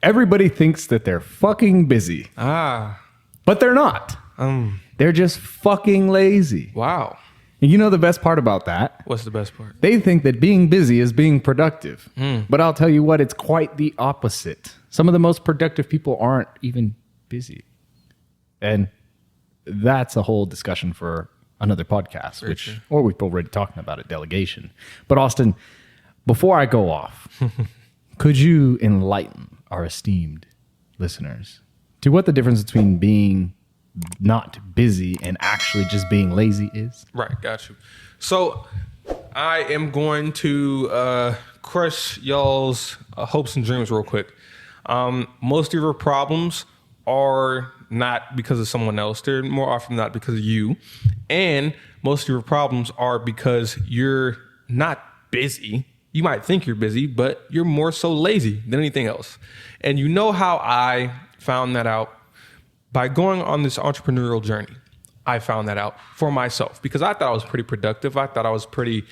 Everybody thinks that they're fucking busy. But they're not. They're just fucking lazy. Wow. And you know the best part about that? What's the best part? They think that being busy is being productive. But I'll tell you what, it's quite the opposite. Some of the most productive people aren't even busy. And that's a whole discussion for another podcast, or we've already talking about it, delegation. But Austin, before I go off, could you enlighten our esteemed listeners to what the difference between being not busy and actually just being lazy is? Right, got you. So I am going to crush y'all's hopes and dreams real quick. Most of your problems are not because of someone else. They're more often not because of you. And most of your problems are because you're not busy. You might think you're busy, but you're more so lazy than anything else. And you know how I found that out? By going on this entrepreneurial journey. I found that out for myself because I thought I was pretty productive. I thought I was pretty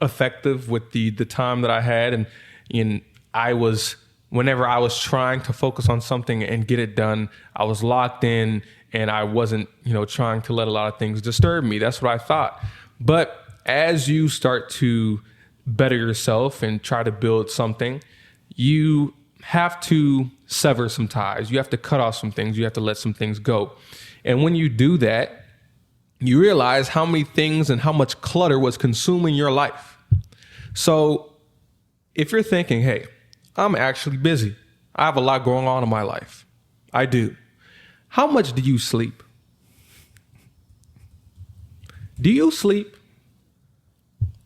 effective with the time that I had. And I was, whenever I was trying to focus on something and get it done, I was locked in and I wasn't, trying to let a lot of things disturb me. That's what I thought. But as you start to better yourself and try to build something, you have to sever some ties. You have to cut off some things. You have to let some things go. And when you do that, you realize how many things and how much clutter was consuming your life. So if you're thinking, hey, I'm actually busy. I have a lot going on in my life. I do. How much do you sleep? Do you sleep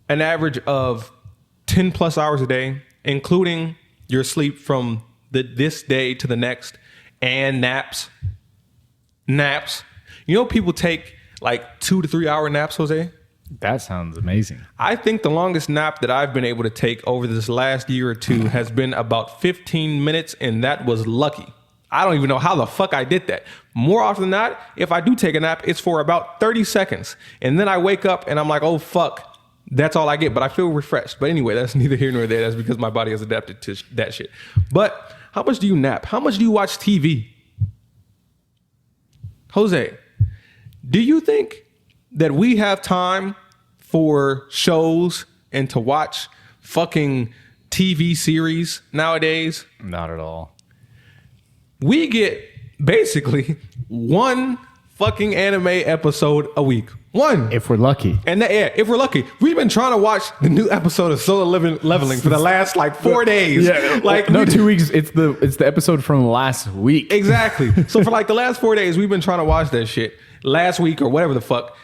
an average of 10 plus hours a day, including your sleep from this day to the next and naps? People take like 2 to 3 hour naps, Jose. That sounds amazing. I think the longest nap that I've been able to take over this last year or two has been about 15 minutes, and that was lucky. I don't even know how the fuck I did that. More often than not, if I do take a nap, it's for about 30 seconds. And then I wake up and I'm like, oh, fuck. That's all I get, but I feel refreshed. But anyway, that's neither here nor there. That's because my body has adapted to that shit. But how much do you nap? How much do you watch TV? Jose, do you think that we have time for shows and to watch fucking TV series nowadays? Not at all. We get basically one fucking anime episode a week. One. If we're lucky. And if we're lucky. We've been trying to watch the new episode of Solo Leveling for the last 4 days. Yeah, 2 weeks. It's the episode from last week. Exactly. So for the last 4 days, we've been trying to watch that shit last week or whatever the fuck.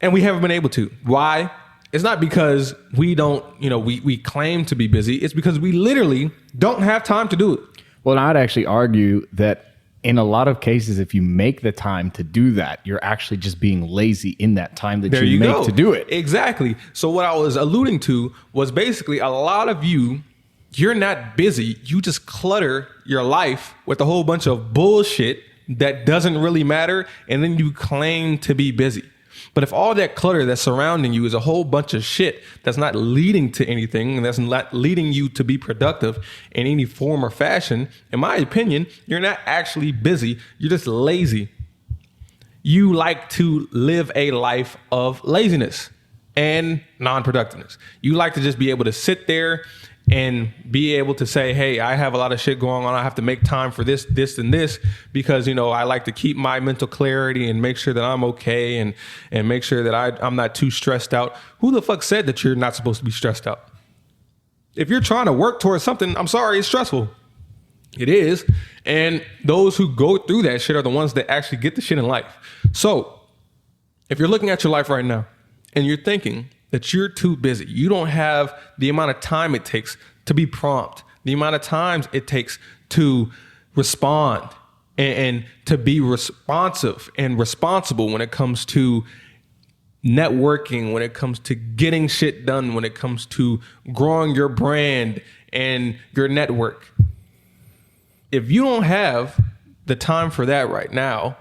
And we haven't been able to. Why? It's not because we don't, we claim to be busy. It's because we literally don't have time to do it. Well, I'd actually argue that in a lot of cases, if you make the time to do that, you're actually just being lazy in that time that you make to do it. Exactly. So what I was alluding to was basically a lot of you're not busy. You just clutter your life with a whole bunch of bullshit that doesn't really matter. And then you claim to be busy. But if all that clutter that's surrounding you is a whole bunch of shit that's not leading to anything and that's not leading you to be productive in any form or fashion, in my opinion, you're not actually busy. You're just lazy. You like to live a life of laziness and non-productiveness. You like to just be able to sit there and be able to say, hey, I have a lot of shit going on. I have to make time for this, and this, because, I like to keep my mental clarity and make sure that I'm okay and make sure that I'm not too stressed out. Who the fuck said that you're not supposed to be stressed out? If you're trying to work towards something, I'm sorry, it's stressful. It is. And those who go through that shit are the ones that actually get the shit in life. So if you're looking at your life right now and you're thinking that you're too busy, you don't have the amount of time it takes to be prompt, the amount of times it takes to respond and to be responsive and responsible when it comes to networking, when it comes to getting shit done, when it comes to growing your brand and your network. If you don't have the time for that right now,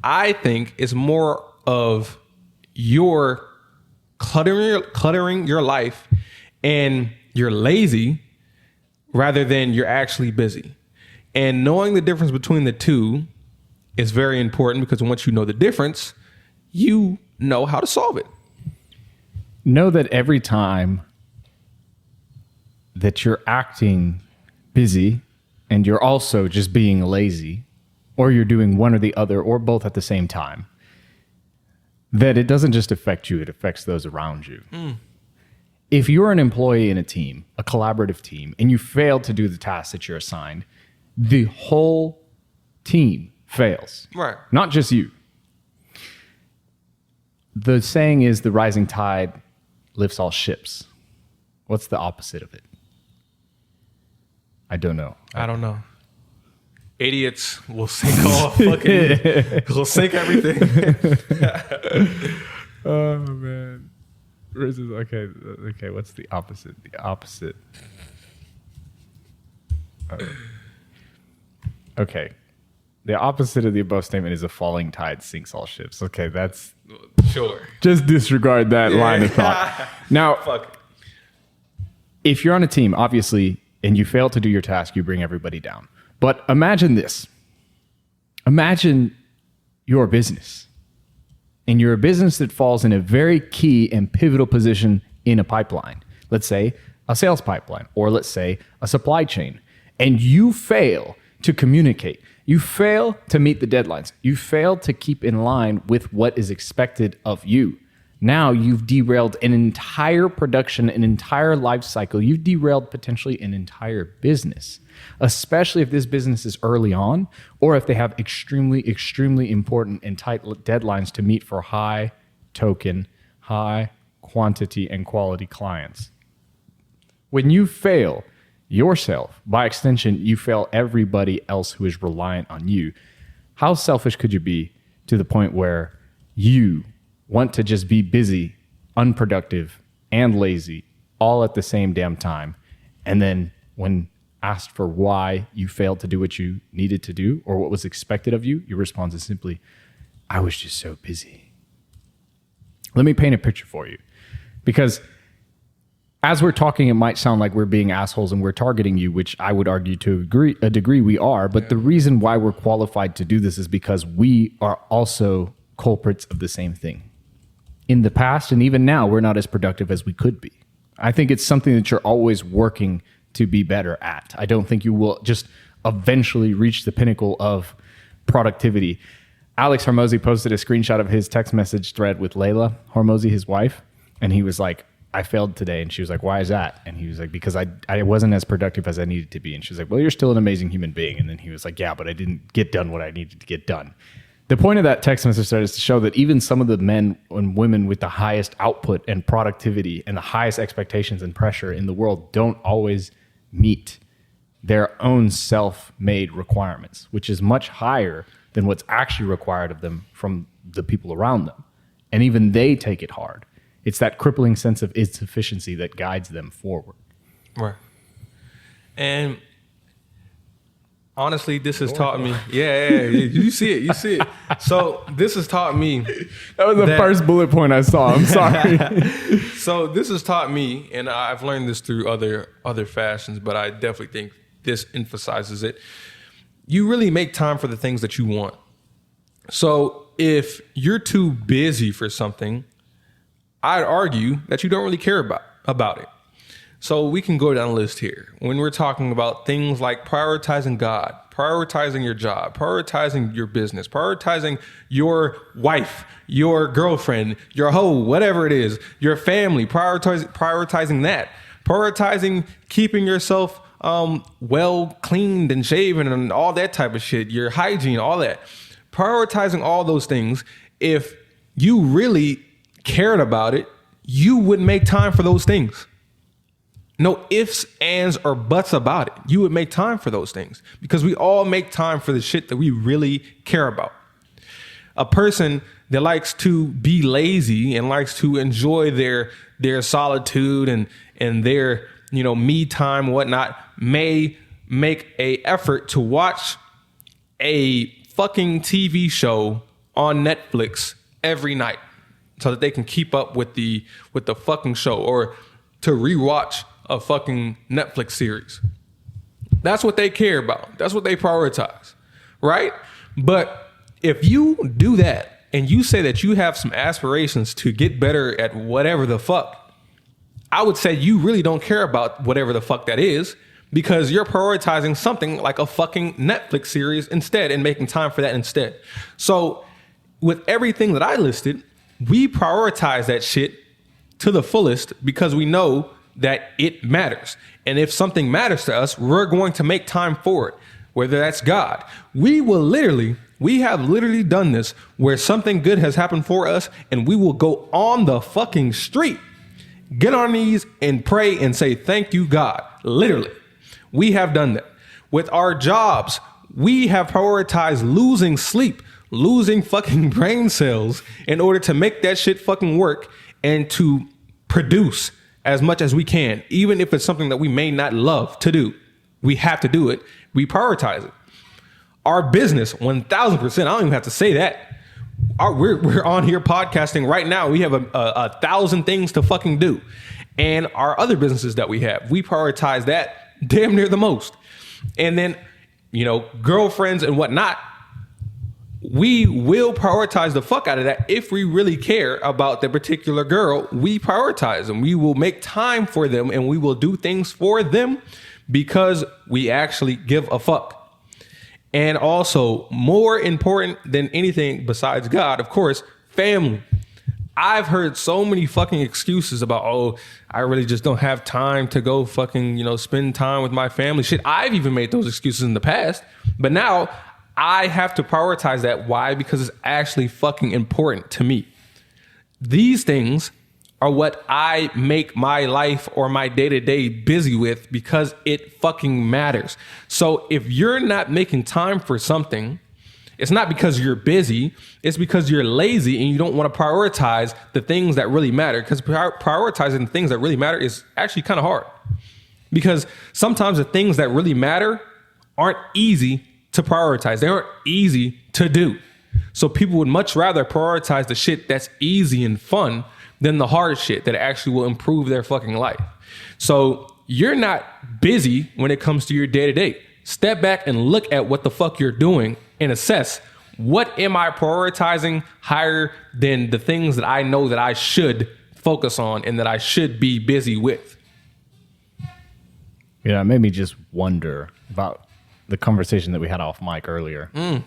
I think it's more of your cluttering your life and you're lazy rather than you're actually busy. And knowing the difference between the two is very important, because once you know the difference, you know how to solve it. Know that every time that you're acting busy and you're also just being lazy, or you're doing one or the other or both at the same time, that it doesn't just affect you, it affects those around you. If you're an employee in a team, a collaborative team, and you fail to do the task that you're assigned, the whole team fails. Right. Not just you. The saying is the rising tide lifts all ships. What's the opposite of it? I don't know. I don't know. Idiots will sink all fucking, will sink everything. Oh, man. Okay, what's the opposite? The opposite. Okay. The opposite of the above statement is a falling tide sinks all ships. Okay, that's... Sure. Just disregard that line of thought. Now, Fuck. if you're on a team, obviously, and you fail to do your task, you bring everybody down. But imagine this. Imagine your business. And you're a business that falls in a very key and pivotal position in a pipeline. Let's say a sales pipeline, or let's say a supply chain. And you fail to communicate. You fail to meet the deadlines. You fail to keep in line with what is expected of you. Now you've derailed an entire production, an entire life cycle. You've derailed potentially an entire business, especially if this business is early on, or if they have extremely, extremely important and tight deadlines to meet for high token, high quantity and quality clients. When you fail yourself, by extension, you fail everybody else who is reliant on you. How selfish could you be to the point where you want to just be busy, unproductive, and lazy all at the same damn time? And then when asked for why you failed to do what you needed to do or what was expected of you, your response is simply, I was just so busy. Let me paint a picture for you, because as we're talking, it might sound like we're being assholes and we're targeting you, which I would argue to a degree we are. But the reason why we're qualified to do this is because we are also culprits of the same thing. In the past and even now, we're not as productive as we could be. I think it's something that you're always working to be better at. I don't think you will just eventually reach the pinnacle of productivity. Alex Hormozy posted a screenshot of his text message thread with Layla Hormozy, his wife, and he was like, I failed today. And she was like, why is that? And he was like, because I wasn't as productive as I needed to be. And she was like, well, you're still an amazing human being. And then he was like, yeah, but I didn't get done what I needed to get done. The point of that text message thread is to show that even some of the men and women with the highest output and productivity and the highest expectations and pressure in the world don't always meet their own self-made requirements, which is much higher than what's actually required of them from the people around them. And even they take it hard. It's that crippling sense of insufficiency that guides them forward. Right. And honestly, this has taught me. Yeah, you see it. So this has taught me. That was the first bullet point I saw. I'm sorry. So this has taught me, and I've learned this through other fashions, but I definitely think this emphasizes it. You really make time for the things that you want. So if you're too busy for something, I'd argue that you don't really care about it. So we can go down a list here. When we're talking about things like prioritizing God, prioritizing your job, prioritizing your business, prioritizing your wife, your girlfriend, your hoe, whatever it is, your family, prioritizing that, prioritizing keeping yourself well cleaned and shaven and all that type of shit, your hygiene, all that. Prioritizing all those things. If you really cared about it, you would make time for those things. No ifs, ands, or buts about it. You would make time for those things because we all make time for the shit that we really care about. A person that likes to be lazy and likes to enjoy their solitude and their me time, whatnot, may make a effort to watch a fucking TV show on Netflix every night so that they can keep up with the fucking show, or to rewatch a fucking Netflix series. That's what they care about. That's what they prioritize, right? But if you do that and you say that you have some aspirations to get better at whatever the fuck, I would say you really don't care about whatever the fuck that is, because you're prioritizing something like a fucking Netflix series instead and making time for that instead. So with everything that I listed, we prioritize that shit to the fullest because we know that it matters. And if something matters to us, we're going to make time for it, whether that's God. We have literally done this where something good has happened for us and we will go on the fucking street, get on our knees and pray and say, thank you, God. Literally. We have done that. With our jobs, we have prioritized losing sleep, losing fucking brain cells in order to make that shit fucking work and to produce as much as we can, even if it's something that we may not love to do. We have to do it. We prioritize it. Our business, 1,000%. I don't even have to say that. We're on here podcasting right now. We have a 1,000 things to fucking do. And our other businesses that we have, we prioritize that damn near the most. And then, girlfriends and whatnot, we will prioritize the fuck out of that. If we really care about the particular girl, we prioritize them. We will make time for them and we will do things for them because we actually give a fuck. And also, more important than anything besides God, of course, family. I've heard so many fucking excuses about, I really just don't have time to go fucking, spend time with my family. Shit, I've even made those excuses in the past. But now I have to prioritize that. Why? Because it's actually fucking important to me. These things are what I make my life or my day-to-day busy with because it fucking matters. So if you're not making time for something, it's not because you're busy, it's because you're lazy and you don't want to prioritize the things that really matter. Because prioritizing the things that really matter is actually kind of hard. Because sometimes the things that really matter aren't easy to prioritize. They aren't easy to do. So people would much rather prioritize the shit that's easy and fun than the hard shit that actually will improve their fucking life. So you're not busy when it comes to your day-to-day. Step back and look at what the fuck you're doing and assess, what am I prioritizing higher than the things that I know that I should focus on and that I should be busy with? It made me just wonder about the conversation that we had off mic earlier. I'm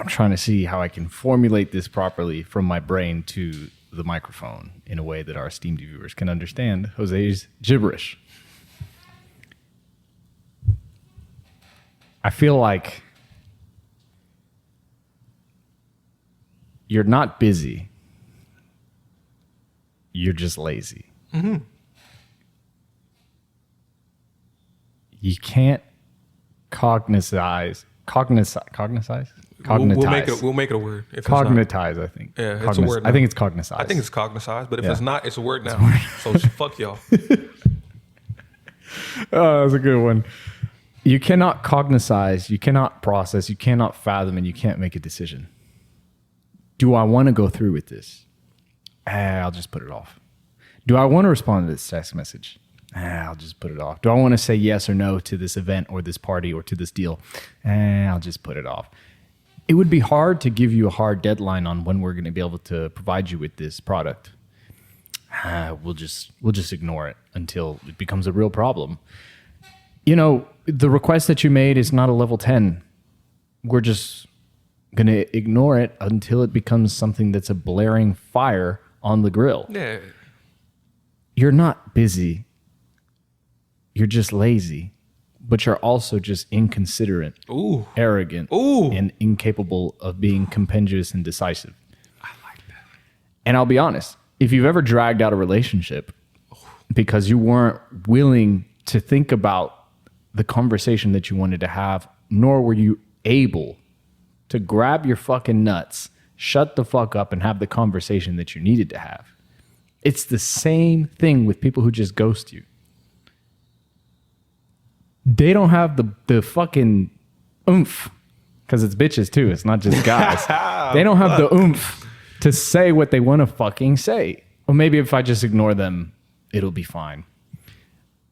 trying to see how I can formulate this properly from my brain to the microphone in a way that our esteemed viewers can understand Jose's gibberish. I feel like you're not busy. You're just lazy. Mm-hmm. You can't cognitize. We'll make it a word. Cognitize, I think. Yeah, it's a word now. I think it's cognitize. I think it's cognitize, but if it's not, it's a word now. So fuck y'all. Oh, that's a good one. You cannot cognitize, you cannot process, you cannot fathom, and you can't make a decision. Do I want to go through with this? I'll just put it off. Do I want to respond to this text message? I'll just put it off. Do I want to say yes or no to this event or this party or to this deal? I'll just put it off. It would be hard to give you a hard deadline on when we're going to be able to provide you with this product. We'll just ignore it until it becomes a real problem. The request that you made is not a level 10. We're just going to ignore it until it becomes something that's a blaring fire on the grill. Yeah. You're not busy. You're just lazy, but you're also just inconsiderate, arrogant, and incapable of being compendious and decisive. I like that. And I'll be honest, if you've ever dragged out a relationship because you weren't willing to think about the conversation that you wanted to have, nor were you able to grab your fucking nuts, shut the fuck up, and have the conversation that you needed to have. It's the same thing with people who just ghost you. They don't have the fucking oomph, because it's bitches too. It's not just guys. They don't have the oomph to say what they want to fucking say. Or maybe if I just ignore them, it'll be fine.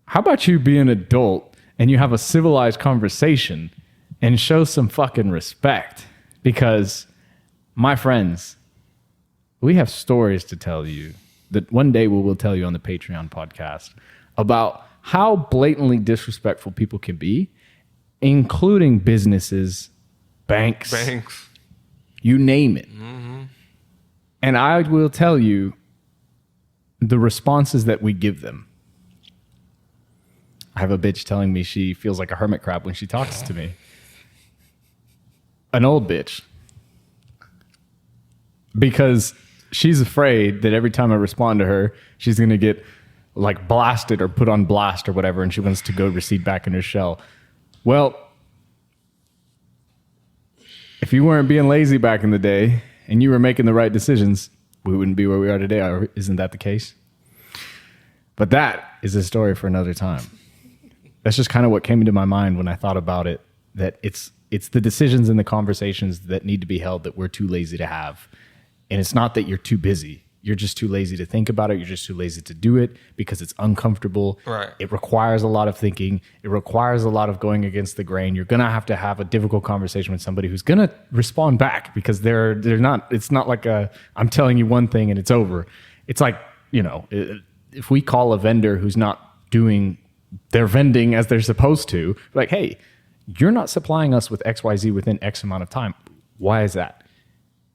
How about you be an adult and you have a civilized conversation and show some fucking respect? Because, my friends, we have stories to tell you that one day we will tell you on the Patreon podcast about how blatantly disrespectful people can be, including businesses, banks, you name it. Mm-hmm. And I will tell you the responses that we give them. I have a bitch telling me she feels like a hermit crab when she talks to me. An old bitch. Because she's afraid that every time I respond to her, she's going to get like blasted or put on blast or whatever, and she wants to go recede back in her shell. Well, if you weren't being lazy back in the day and you were making the right decisions, we wouldn't be where we are today. Isn't that the case? But that is a story for another time. That's just kind of what came into my mind when I thought about it, that it's the decisions and the conversations that need to be held that we're too lazy to have. And it's not that you're too busy. You're just too lazy to think about it. You're just too lazy to do it because it's uncomfortable. Right. It requires a lot of thinking. It requires a lot of going against the grain. You're going to have a difficult conversation with somebody who's going to respond back because they're not, it's not like I'm telling you one thing and it's over. It's like, if we call a vendor who's not doing their vending as they're supposed to, like, hey, you're not supplying us with XYZ within X amount of time. Why is that?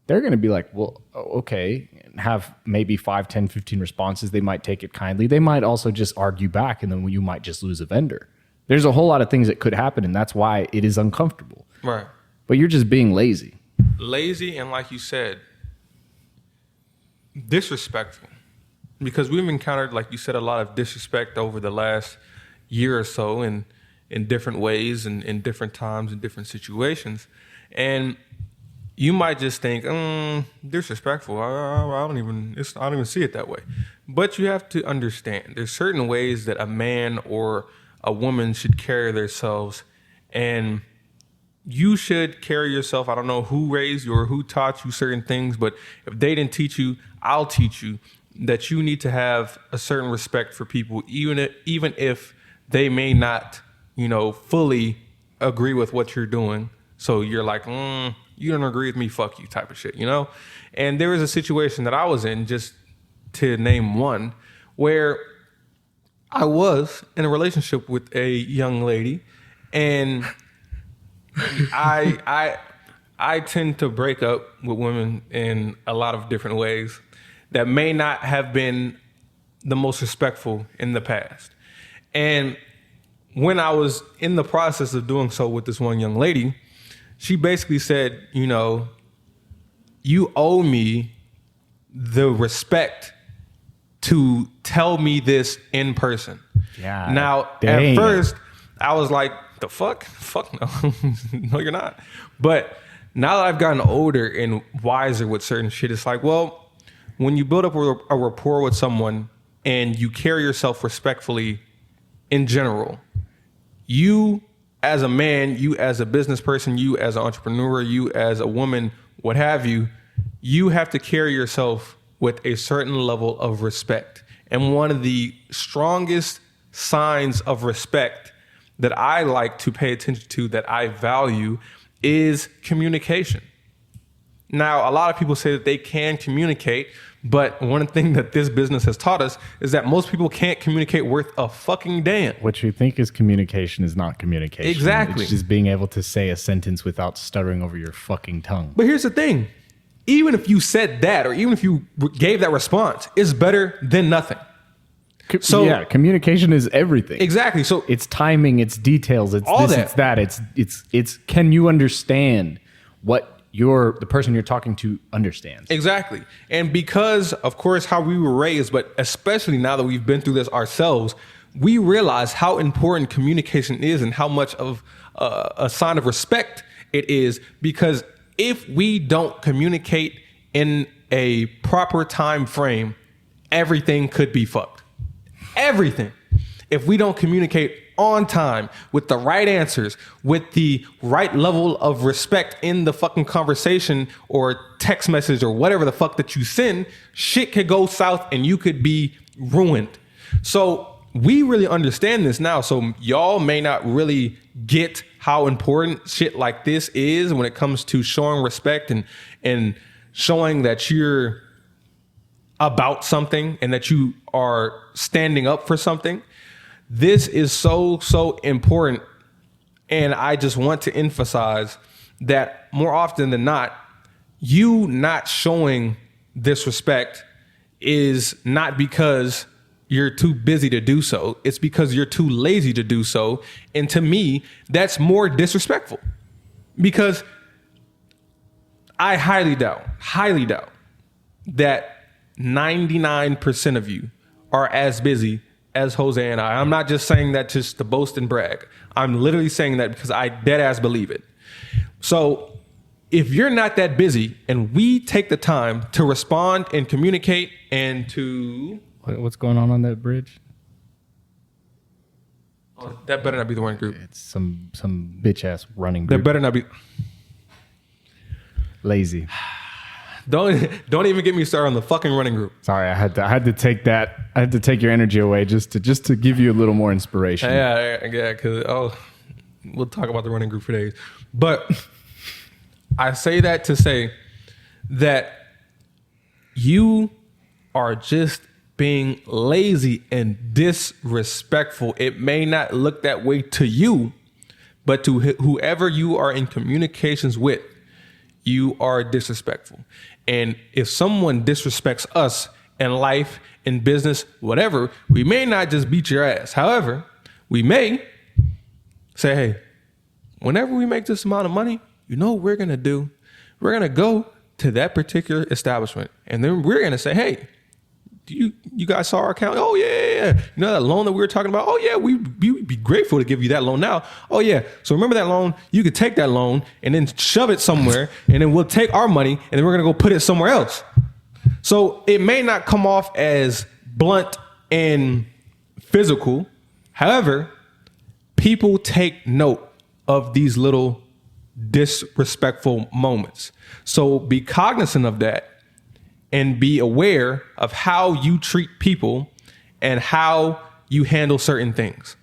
They're going to be like, well, okay, have maybe 5, 10, 15 responses. They might take it kindly. They might also just argue back, and then you might just lose a vendor. There's a whole lot of things that could happen, and that's why it is uncomfortable. Right. But you're just being lazy. Lazy, and like you said, disrespectful. Because we've encountered, like you said, a lot of disrespect over the last year or so in different ways and in different times and different situations. And you might just think, disrespectful. I don't even see it that way. But you have to understand, there's certain ways that a man or a woman should carry themselves, and you should carry yourself. I don't know who raised you or who taught you certain things, but if they didn't teach you, I'll teach you that you need to have a certain respect for people, even if they may not, fully agree with what you're doing. So you're like, you don't agree with me, fuck you type of shit, And there was a situation that I was in, just to name one, where I was in a relationship with a young lady, and I tend to break up with women in a lot of different ways that may not have been the most respectful in the past. And when I was in the process of doing so with this one young lady, she basically said, you owe me the respect to tell me this in person. Yeah. Now, at first, I was like, the fuck? Fuck no. No, you're not. But now that I've gotten older and wiser with certain shit, it's like, well, when you build up a rapport with someone and you carry yourself respectfully in general, you as a man, you as a business person, you as an entrepreneur, you as a woman, what have you, you have to carry yourself with a certain level of respect. And one of the strongest signs of respect that I like to pay attention to, that I value, is communication. Now, a lot of people say that they can communicate, but one thing that this business has taught us is that most people can't communicate worth a fucking damn. What you think is communication is not communication. Exactly. It's just being able to say a sentence without stuttering over your fucking tongue. But here's the thing. Even if you said that, or even if you gave that response, it's better than nothing. So yeah, communication is everything. Exactly. So it's timing, it's details, it's all this, that. it's that. It's can you understand what the person you're talking to understands? Exactly. And because, of course, how we were raised, but especially now that we've been through this ourselves, we realize how important communication is and how much of a sign of respect it is. Because if we don't communicate in a proper time frame, everything could be fucked. Everything. If we don't communicate on time with the right answers, with the right level of respect in the fucking conversation or text message or whatever the fuck that you send, shit could go south and you could be ruined. So we really understand this now. So y'all may not really get how important shit like this is when it comes to showing respect and showing that you're about something and that you are standing up for something. This is so important. And I just want to emphasize that more often than not, you not showing this respect is not because you're too busy to do so. It's because you're too lazy to do so. And to me, that's more disrespectful, because I highly doubt that 99% of you are as busy as Jose and I. I'm not just saying that just to boast and brag. I'm literally saying that because I dead ass believe it. So if you're not that busy and we take the time to respond and communicate and to... What's going on that bridge? Oh, that better not be the running group. It's some bitch ass running group. That better not be... Lazy. Don't even get me started on the fucking running group. Sorry, I had to take that. I had to take your energy away just to give you a little more inspiration. Yeah, because we'll talk about the running group for days. But I say that to say that you are just being lazy and disrespectful. It may not look that way to you, but to whoever you are in communications with, you are disrespectful. And if someone disrespects us in life, in business, whatever, we may not just beat your ass. However, we may say, hey, whenever we make this amount of money, you know what we're going to do? We're going to go to that particular establishment. And then we're going to say, hey, you guys saw our account? Oh, yeah. You know that loan that we were talking about? Oh, yeah, we'd be grateful to give you that loan now. Oh, yeah. So remember that loan? You could take that loan and then shove it somewhere, and then we'll take our money, and then we're going to go put it somewhere else. So it may not come off as blunt and physical. However, people take note of these little disrespectful moments. So be cognizant of that. And be aware of how you treat people and how you handle certain things.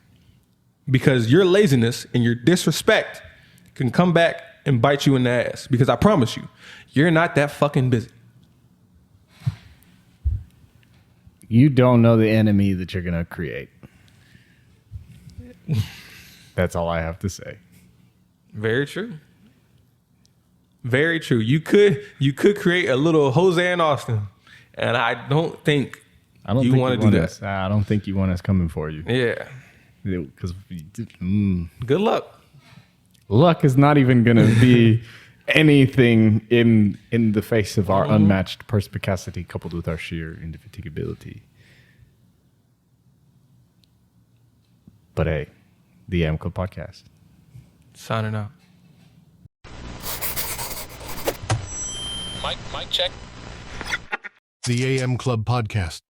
Because your laziness and your disrespect can come back and bite you in the ass. Because I promise you, you're not that fucking busy. You don't know the enemy that you're going to create. That's all I have to say. Very true. Very true. You could create a little Jose and Austin, and I don't think you want to do that. I don't think you want us coming for you. Yeah. Because good luck. Luck is not even going to be anything in the face of our unmatched perspicacity coupled with our sheer indefatigability. But hey, the AM Club Podcast. Signing out. Mic check. The AM Club Podcast.